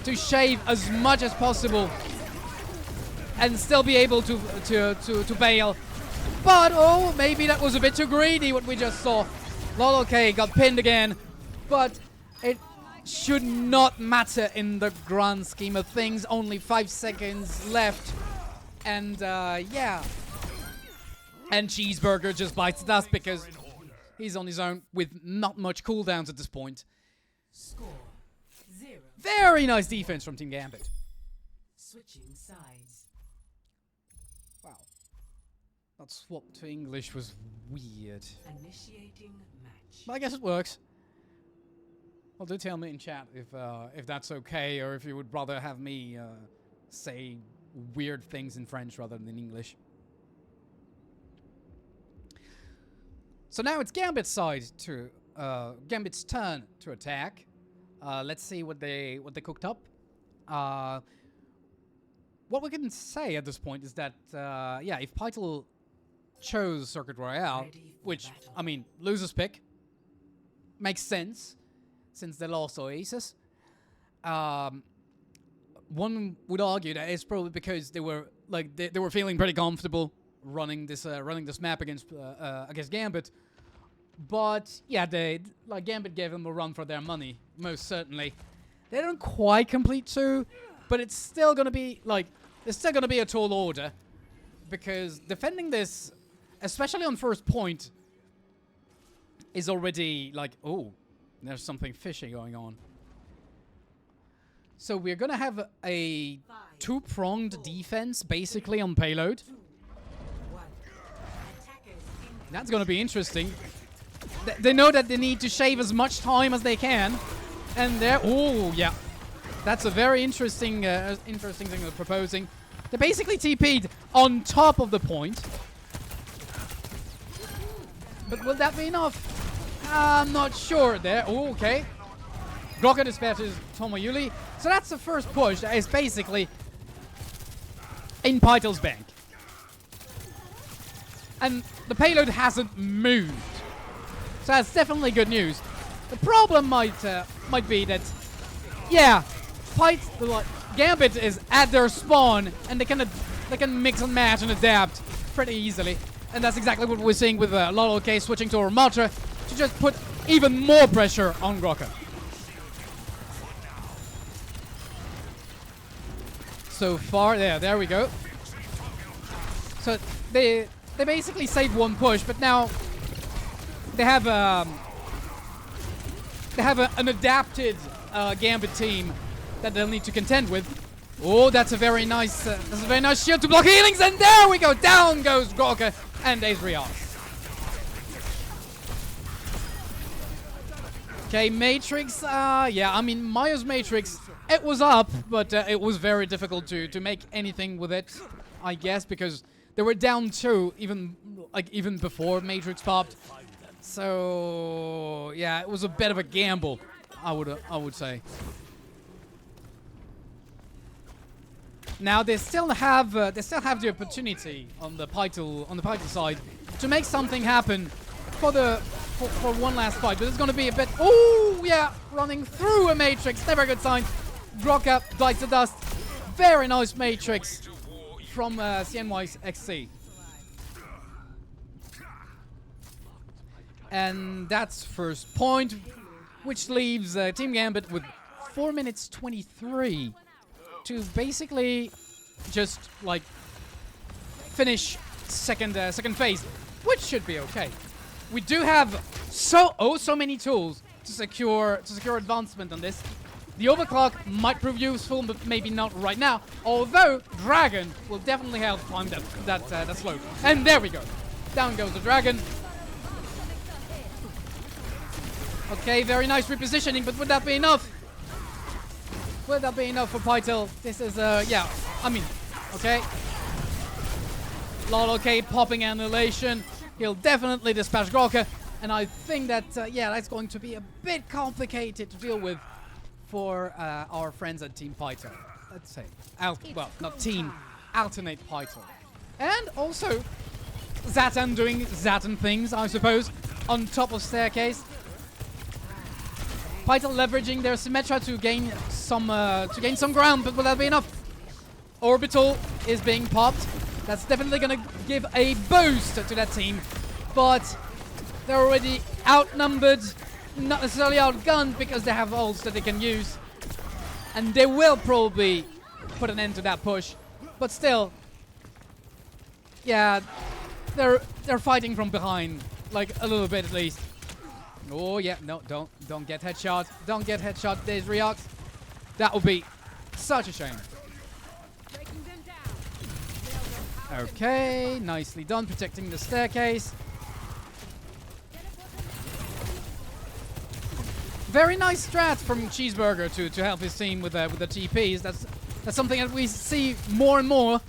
to shave as much as possible and still be able to bail. But, oh, maybe that was a bit too greedy, what we just saw. Lol, okay, got pinned again. But it should not matter in the grand scheme of things. Only 5 seconds left. And, yeah. And Cheeseburger just bites the dust because he's on his own with not much cooldowns at this point. Score 0. Very nice defense from Team Gambit. Switching sides. Wow. That swap to English was weird. Initiating match. But I guess it works. Well, do tell me in chat if that's okay, or if you would rather have me say weird things in French rather than in English. So now it's Gambit's side to Gambit's turn to attack. Let's see what they cooked up. What we can say at this point is that yeah, if Pytel chose Circuit Royale, which I mean losers pick, makes sense since they lost Oasis. One would argue that it's probably because they were like they were feeling pretty comfortable running this map against Gambit. But yeah, Gambit gave them a run for their money, most certainly. They don't quite complete 2, but it's still gonna be it's still gonna be a tall order, because defending this, especially on first point, is already oh, there's something fishy going on. So we're gonna have a 2-pronged defense basically on payload. That's gonna be interesting. They know that they need to shave as much time as they can, and they're yeah, that's a very interesting interesting thing they're proposing. They basically TP'd on top of the point, but will that be enough? I'm not sure. There, okay. Grocker dispatches Tomoyuli, so that's the first push. That is basically in Pytel's bank, and the payload hasn't moved. So that's definitely good news. The problem might be that, yeah, Gambit is at their spawn, and they can mix and match and adapt pretty easily, and that's exactly what we're seeing with Lolo K switching to Ramatra to just put even more pressure on Grocker. So far, there we go. So they basically saved one push, but now they have an adapted Gambit team that they'll need to contend with. Oh, that's a very nice shield to block healings, and there we go. Down goes Grocker and Ezreal. Okay, Matrix. Yeah, I mean Maya's Matrix. It was up, but it was very difficult to make anything with it, I guess, because they were down 2 even before Matrix popped. So yeah, it was a bit of a gamble, I would say. Now they still have the opportunity on the Pytel side to make something happen for one last fight, but it's going to be a bit. Oh yeah, running through a Matrix, never a good sign. Grocker bites the dust. Very nice Matrix from CNY's XC. And that's first point, which leaves Team Gambit with 4 minutes 23 to basically just finish second phase, which should be okay. We do have so many tools to secure advancement on this. The overclock might prove useful, but maybe not right now. Although Dragon will definitely help climb that slope. And there we go. Down goes the Dragon. Okay, very nice repositioning, but would that be enough? Would that be enough for Pytel? This is, yeah, I mean, okay. Lol, okay, popping Annihilation. He'll definitely dispatch Grocker, and I think that, yeah, that's going to be a bit complicated to deal with for our friends at Team Pytel. let's say, well, not team, alternate Pytel. And also, Zatan doing Zatan things, I suppose, on top of staircase. Pytel leveraging their Symmetra to gain some ground, but will that be enough? Orbital is being popped. That's definitely gonna give a boost to that team, but they're already outnumbered, not necessarily outgunned, because they have ults that they can use, and they will probably put an end to that push. But still, yeah, they're fighting from behind, like a little bit at least. Oh yeah, no, don't get headshot. Don't get headshot. There's Riox. That would be such a shame. Okay, nicely done, protecting the staircase. Very nice strat from Cheeseburger to help his team with the TPs. That's something that we see more and more.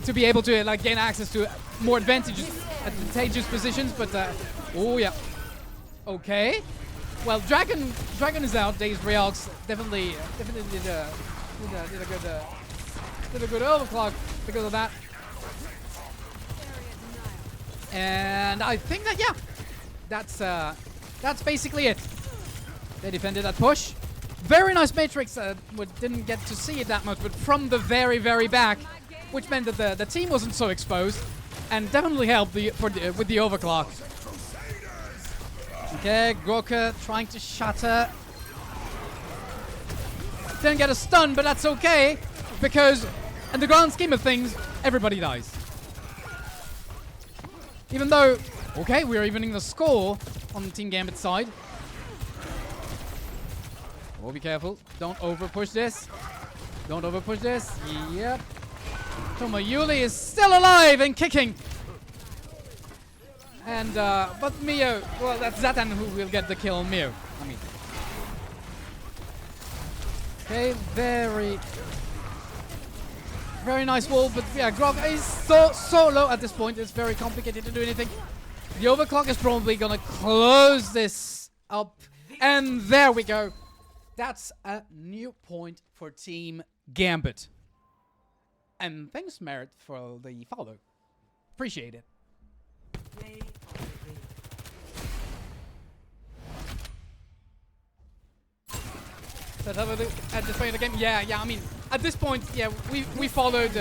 To be able to like gain access to more advantageous positions, but oh yeah, okay. Well, Dragon is out. Days Realx definitely did a good overclock because of that. And I think that yeah, that's basically it. They defended that push. Very nice Matrix. We didn't get to see it that much, but from the very back, which meant that the team wasn't so exposed, and definitely helped with the overclock. Okay, Groka trying to shatter. Didn't get a stun, but that's okay, because in the grand scheme of things, everybody dies. Even though, okay, we're evening the score on the Team Gambit side. Oh, be careful. Don't over-push this. Don't over-push this. Yep. Tomoyuli is still alive and kicking. And, but Mio, well, that's Zatan who will get the kill on Mio. I mean. Okay, very nice wall, but yeah, Grog is so low at this point, it's very complicated to do anything. The overclock is probably gonna close this up, and there we go. That's a new point for Team Gambit. And thanks, Merit, for the follow. Appreciate it. Play of the game. Let's have a look at the play of the game. Yeah, I mean, at this point, yeah, we followed.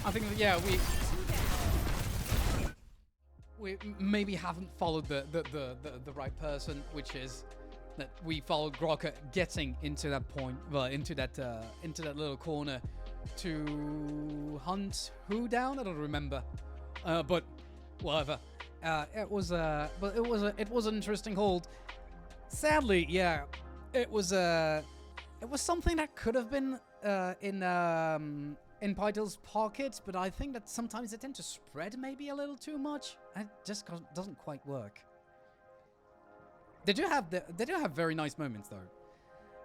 I think that, yeah, we maybe haven't followed the right person, which is that we followed Groka getting into that point, well, into that little corner to hunt who down? I don't remember, but whatever. It was an interesting hold. Sadly, yeah, it was something that could have been in Pytel's pockets, but I think that sometimes they tend to spread maybe a little too much. It just doesn't quite work. They do have very nice moments though.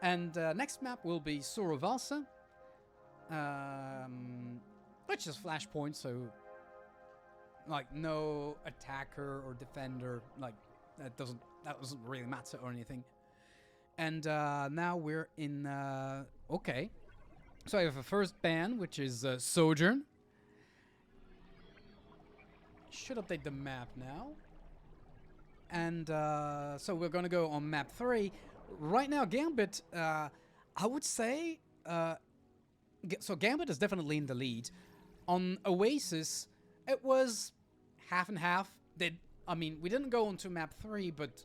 And next map will be Surovasa, which is Flashpoint, so like no attacker or defender, like that doesn't really matter or anything. And now we're in okay. So I have a first ban, which is Sojourn. Should update the map now. And so we're gonna go on map 3. Right now, Gambit, I would say, so Gambit is definitely in the lead. On Oasis, it was half and half. I mean, we didn't go onto map 3, but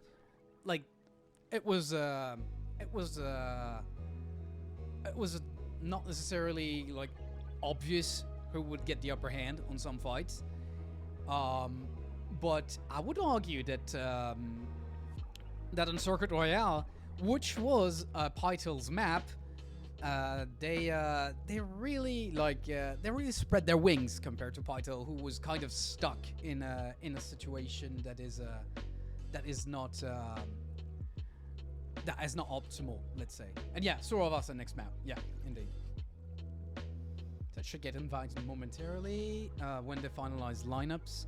like, it was not necessarily like obvious who would get the upper hand on some fights. But I would argue that that on Circuit Royale, which was Pytel's map, they really spread their wings compared to Pytel, who was kind of stuck in a situation that is not optimal, let's say. And yeah, Surovasa next map. Yeah, indeed. So it should get invited momentarily when they finalize lineups.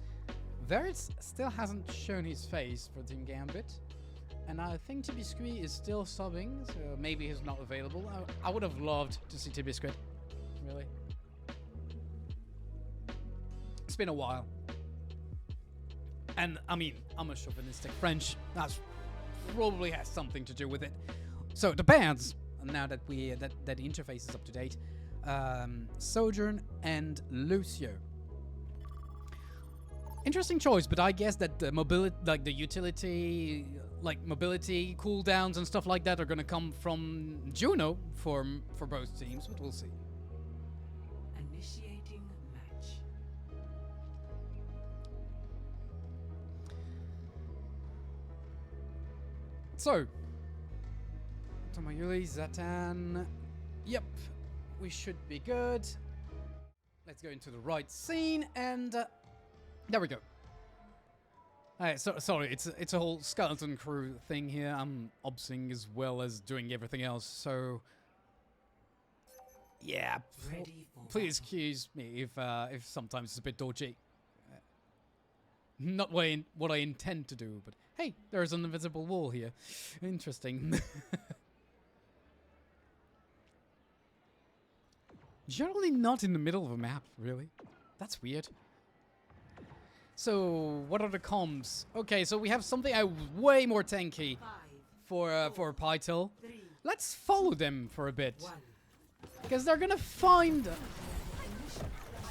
Veritz still hasn't shown his face for Team Gambit. And I think Tibiscuit is still subbing, so maybe he's not available. I would have loved to see Tibiscuit. Really. It's been a while. And, I mean, I'm a chauvinistic French. That probably has something to do with it. So, the bands, now that that the interface is up to date. Sojourn and Lucio. Interesting choice, but I guess that the mobility, like the utility, like mobility cooldowns and stuff like that are gonna come from Juno for both teams, but we'll see. Initiating match. So, Tomayuli, Zatan. Yep, we should be good. Let's go into the right scene and there we go. Alright, so sorry, it's a whole skeleton crew thing here. I'm obsing as well as doing everything else, so yeah. Please excuse me if sometimes it's a bit dodgy. Not what I intend to do, but hey, there's an invisible wall here. Interesting. Generally not in the middle of a map, really. That's weird. So, what are the comms? Okay, so we have something way more tanky for Pytel. Let's follow them for a bit. Because they're gonna find...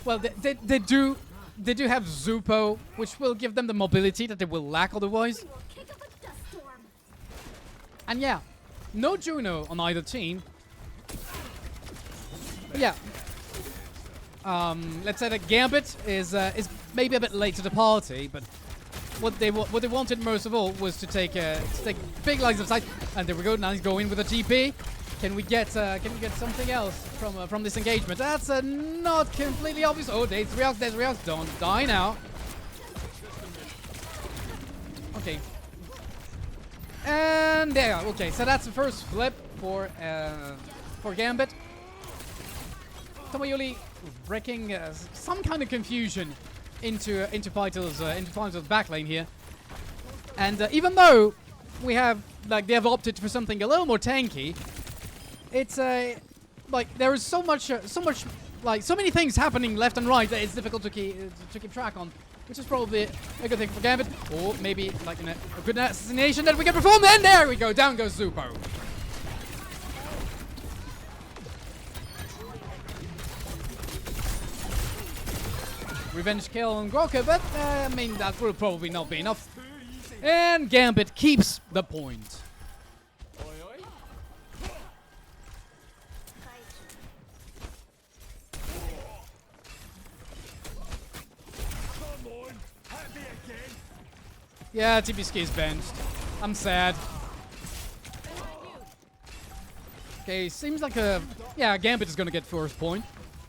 Well, they do have Zupo, which will give them the mobility that they will lack otherwise. And yeah, no Juno on either team. Yeah. Let's say that Gambit is maybe a bit late to the party, but what they wanted most of all was to take big lines of sight. And there we go. Now he's going with a TP. Can we get something else from this engagement? That's not completely obvious. Oh, there's Reox. Don't die now. Okay. And there. Okay, so that's the first flip for Gambit. Tomayuli wrecking some kind of confusion into Pytel's backlane here, and even though they have opted for something a little more tanky, it's like there is so many things happening left and right that it's difficult to keep track on, which is probably a good thing for Gambit, or maybe like a good assassination that we can perform. And there we go, down goes Zupo. Revenge kill on Groka, but I mean that will probably not be enough. And Gambit keeps the point. Yeah, TPSK is benched. I'm sad. Okay, seems like Gambit is gonna get first point.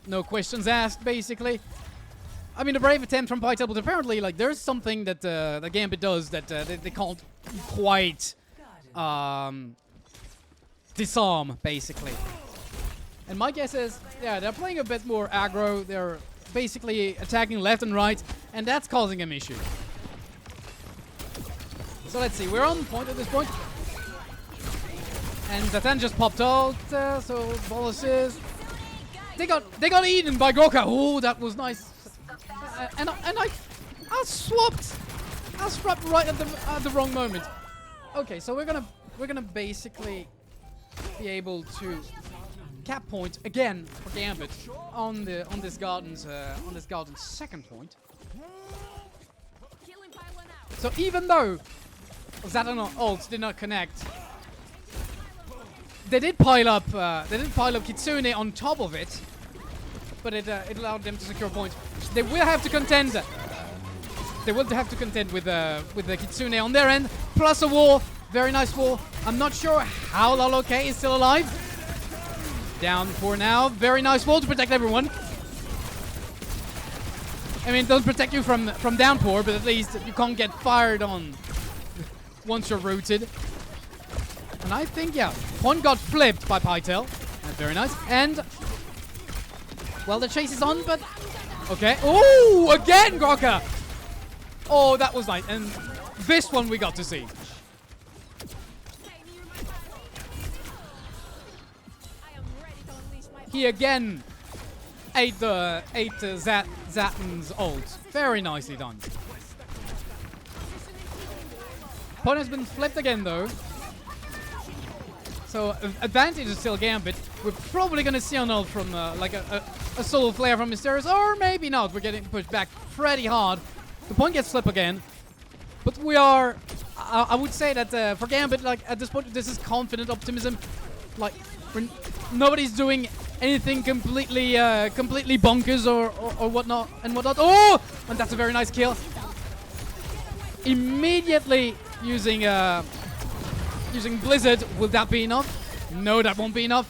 No questions asked, basically. I mean, a brave attempt from Pytel, but apparently, like, there's something that the Gambit does that they can't quite disarm, basically. And my guess is, yeah, they're playing a bit more aggro. They're basically attacking left and right, and that's causing them issues. So let's see, we're on point at this point. And Zatan just popped out, so boluses. They got eaten by Groka. Oh, that was nice. And I swapped right at the wrong moment. Okay, so we're gonna basically be able to cap point again for Gambit on this Garden's second point. So even though Zatan ults did not connect, they did pile up Kitsune on top of it, but it allowed them to secure points. They will have to contend. They will have to contend with the Kitsune on their end, plus a wall. Very nice wall. I'm not sure how Laloke is still alive. Down for now. Very nice wall to protect everyone. I mean, it doesn't protect you from downpour, but at least you can't get fired on once you're rooted. And I think, yeah, one got flipped by Pytel. Very nice. And, well, the chase is on, but... Okay. Oh, again, Groka! Oh, that was nice. And this one we got to see. He again ate Zatten's ult. Very nicely done. Point has been flipped again though. So advantage is still Gambit. We're probably gonna see an ult from like a solo flare from Mysterious, or maybe not. We're getting pushed back pretty hard. The point gets flipped again. But we are, I would say that for Gambit, like at this point, this is confident optimism. Like nobody's doing anything completely bonkers or whatnot and whatnot. Oh, and that's a very nice kill. Immediately using Blizzard. Will that be enough? No, that won't be enough.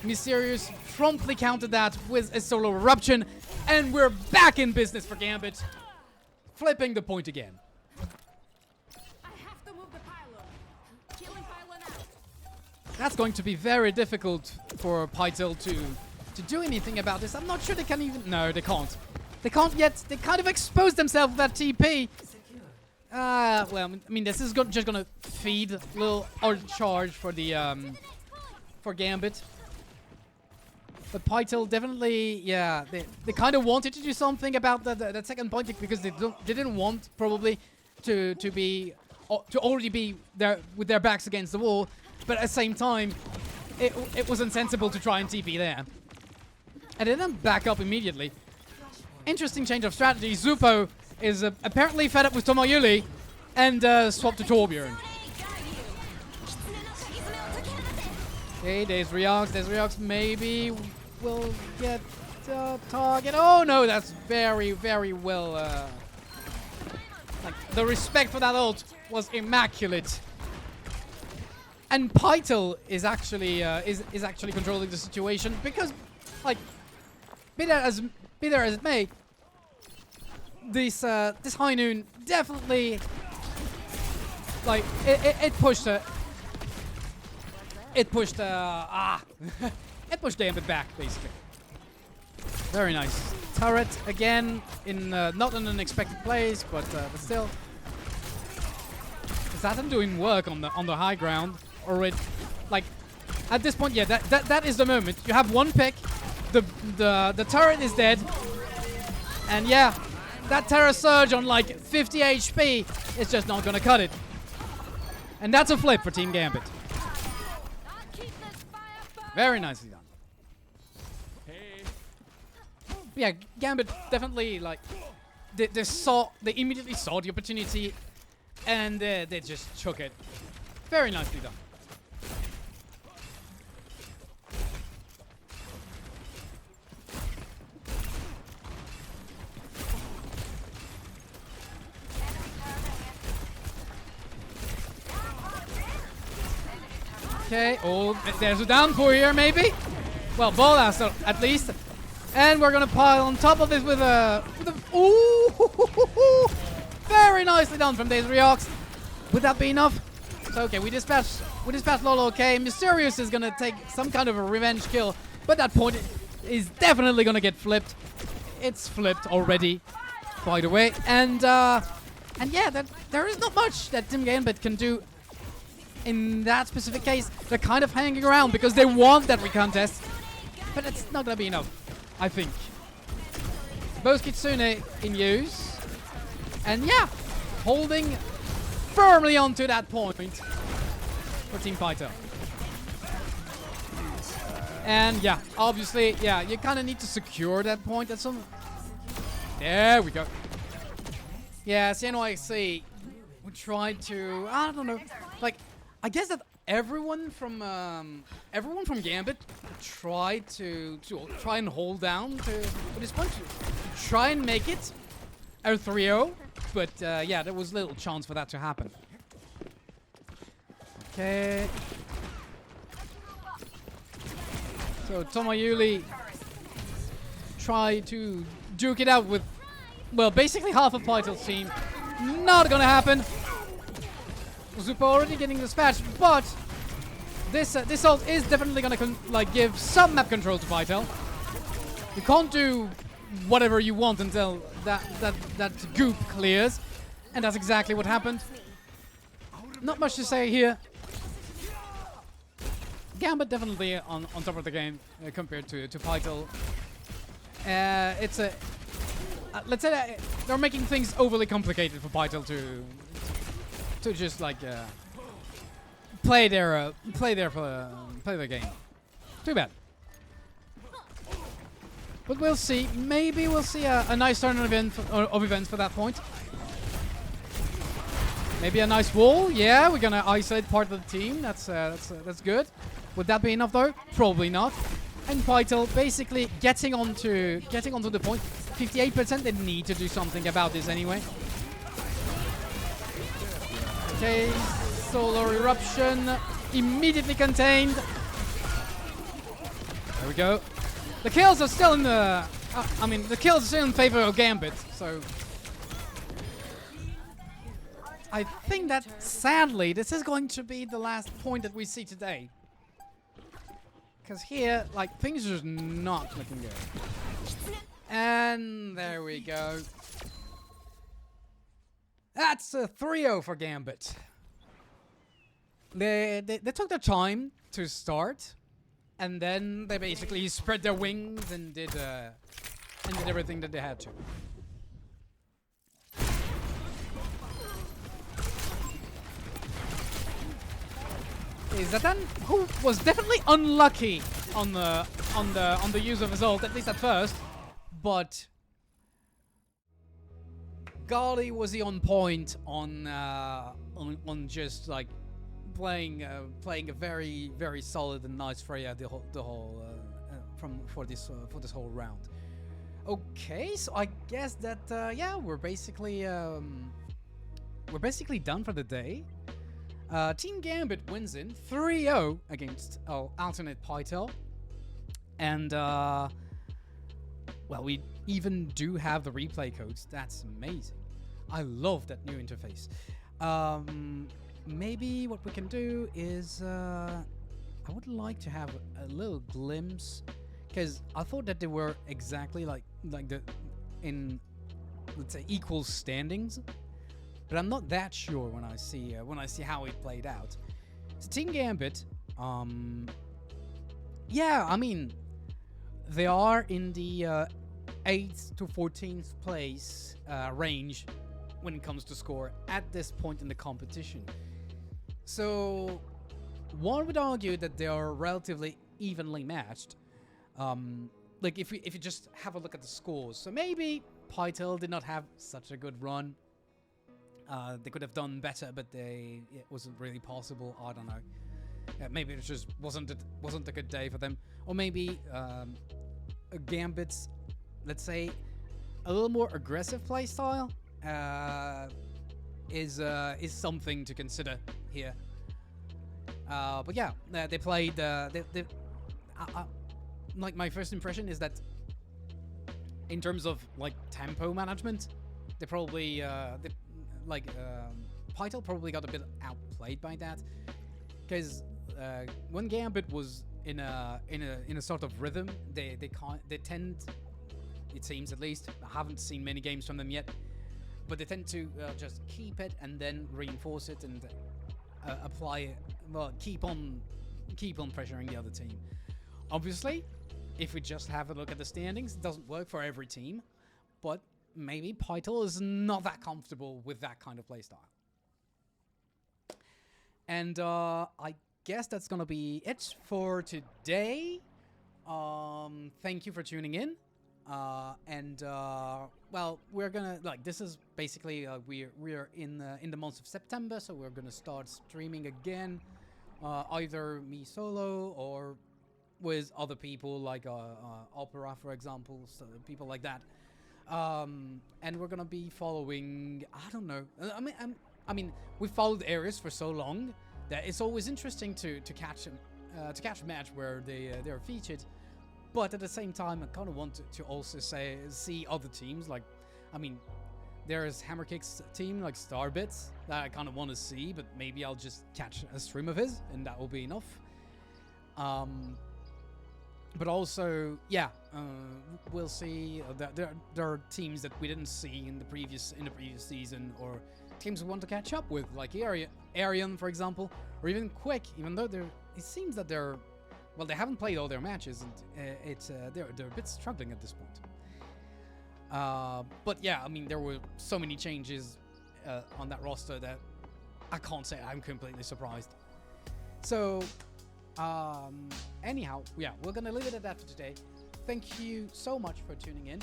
Mysterious promptly countered that with a solo eruption, and we're back in business for Gambit, flipping the point again. That's going to be very difficult for Pytel to do anything about this. I'm not sure they can even... No, they can't. They can't yet. They kind of exposed themselves with that TP. Well, I mean, this is just gonna feed a little ult charge for the for Gambit. But Pytel definitely, yeah, they kind of wanted to do something about that second point because they didn't want probably to already be there with their backs against the wall. But at the same time, it was insensible to try and TP there. And they then back up immediately. Interesting change of strategy. Zupo is apparently fed up with Tomoyuli and swapped to Torbjorn. Okay, there's Ryox. Ryox maybe will get target. Oh no, that's very, very well. Like the respect for that ult was immaculate. And Pytel is actually is actually controlling the situation because, like, be there as it may, this High Noon definitely, like, it pushed it pushed Gambit back basically. Very nice turret again in not in an unexpected place, but still. Zatem doing work on the high ground already. Like at this point, yeah, that is the moment. You have one pick, the turret is dead, and yeah, that Terra Surge on like 50 HP is just not gonna cut it. And that's a flip for Team Gambit. Very nicely done. Yeah, Gambit definitely, like, they immediately saw the opportunity and they just took it. Very nicely done. Okay, oh, there's a downpour here, maybe? Well, Bolas at least. And we're gonna pile on top of this with a ooh, very nicely done from Ryox. Would that be enough? So okay, we dispatched Lolo. Okay, Mysterious is gonna take some kind of a revenge kill, but that point is definitely gonna get flipped. It's flipped already, by the way. And yeah, there is not much that Team Gambit can do in that specific case. They're kind of hanging around because they want that recontest, but it's not gonna be enough, I think. Both Kitsune in use. And yeah, holding firmly onto that point for Team Pytel. And yeah, obviously, yeah, you kind of need to secure that point at some... There we go. Yeah, CNYC, we tried to... I don't know, like, I guess that everyone from Gambit tried to try and hold down to this point, to try and make it a 3-0, but yeah, there was little chance for that to happen. Okay. So Tomoyuli tried to duke it out with, well, basically half of Pytel's team. Not gonna happen. Zupo already getting dispatched, but this ult is definitely gonna like give some map control to Pytel. You can't do whatever you want until that goop clears. And that's exactly what happened. Not much to say here. Gambit definitely on top of the game compared to Pytel. It's a let's say that they're making things overly complicated for Pytel to just like play their game. Too bad. But we'll see. Maybe we'll see a nice turn of events for that point. Maybe a nice wall. Yeah, we're gonna isolate part of the team. That's good. Would that be enough though? Probably not. And Pytel basically getting onto the point. 58%. They need to do something about this anyway. Okay, solar eruption immediately contained. There we go. The kills are still in the. The kills are still in favor of Gambit. So I think that sadly this is going to be the last point that we see today. Because here, like, things are just not looking good. And there we go. That's a 3-0 for Gambit. They took their time to start, and then they basically spread their wings and did everything that they had to. Zatan, who was definitely unlucky on the use of his ult, at least at first, but golly was he on point on just like playing a very solid and nice Freya for this whole round. Okay, so I guess that yeah, we're basically done for the day. Team Gambit wins in 3-0 against alternate Pytel. And, well, we even do have the replay codes. That's amazing. I love that new interface. Maybe what we can do is, I would like to have a little glimpse, because I thought that they were exactly like in, let's say, equal standings. But I'm not that sure when I see how it played out. So Team Gambit, yeah, I mean, they are in the 8th to 14th place range when it comes to score at this point in the competition. So one would argue that they are relatively evenly matched. Like if you just have a look at the scores, so maybe Pytel did not have such a good run. They could have done better, but it wasn't really possible. I don't know. Maybe it just wasn't a good day for them, or maybe Gambit's, let's say, a little more aggressive playstyle is something to consider here. But yeah, they played. Like my first impression is that in terms of like tempo management, they probably Pytel probably got a bit outplayed by that, because when Gambit was in a sort of rhythm, they tend, it seems at least, I haven't seen many games from them yet, but they tend to just keep it and then reinforce it and apply it. Well, keep on pressuring the other team. Obviously, if we just have a look at the standings, it doesn't work for every team, but maybe Pytel is not that comfortable with that kind of playstyle. And I guess that's gonna be it for today. Thank you for tuning in. Well, we're gonna, like, this is basically we're in the month of September, so we're gonna start streaming again, either me solo or with other people like Opera, for example, so people like that. And we're gonna be following, I don't know, I mean, we've followed Ares for so long that it's always interesting to catch a match where they're featured. But at the same time, I kind of want to also see other teams. Like, I mean, there's Hammerkick's team, like Starbits, that I kind of want to see, but maybe I'll just catch a stream of his, and that will be enough. But also, yeah, we'll see. There are teams that we didn't see in the previous season, or teams we want to catch up with, like Arian, for example, or even Quick, even though it seems that well, they haven't played all their matches, and they're a bit struggling at this point. But yeah, I mean, there were so many changes on that roster that I can't say I'm completely surprised. So, anyhow, yeah, we're gonna leave it at that for today. Thank you so much for tuning in.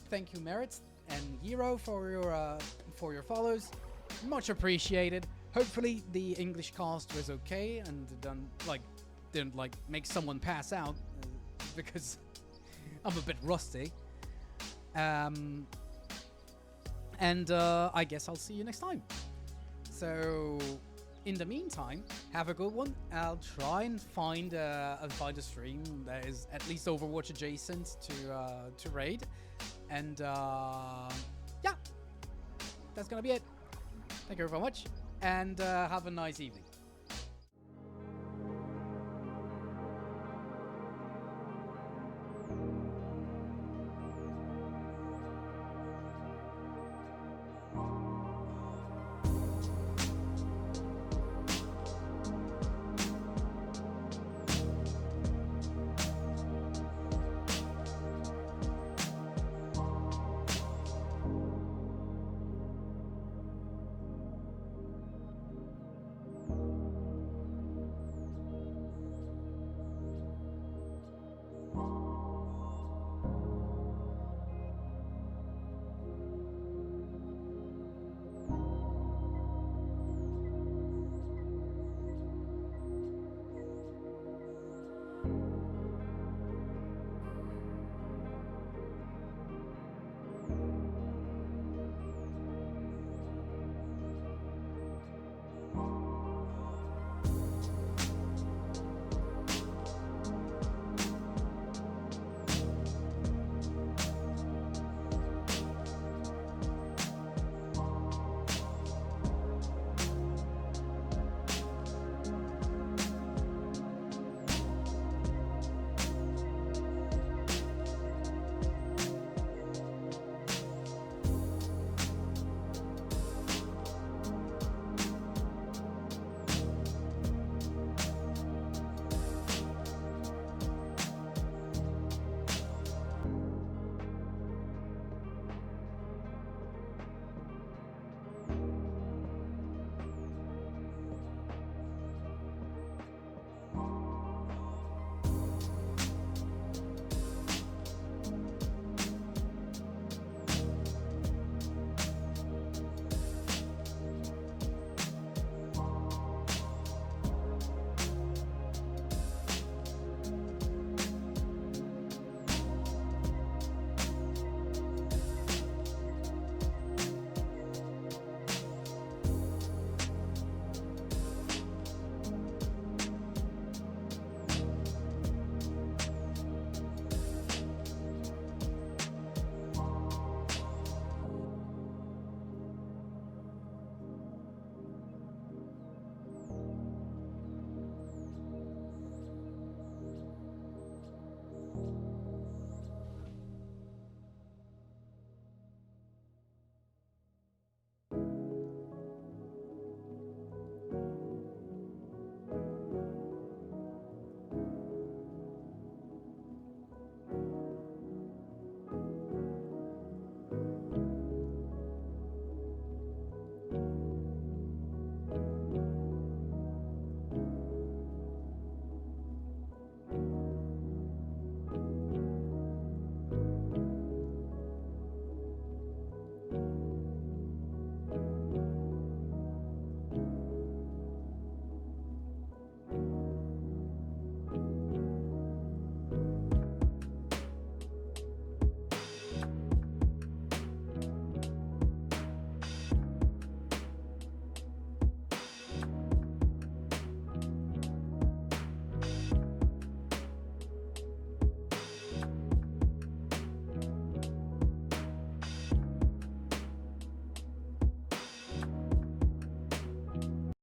Thank you, Merit and Hero, for your follows. Much appreciated. Hopefully, the English cast was okay and didn't make someone pass out because I'm a bit rusty. And I guess I'll see you next time. So, in the meantime, have a good one. I'll try and find a stream that is at least Overwatch adjacent to Raid. And yeah, that's gonna be it. Thank you very much, and have a nice evening.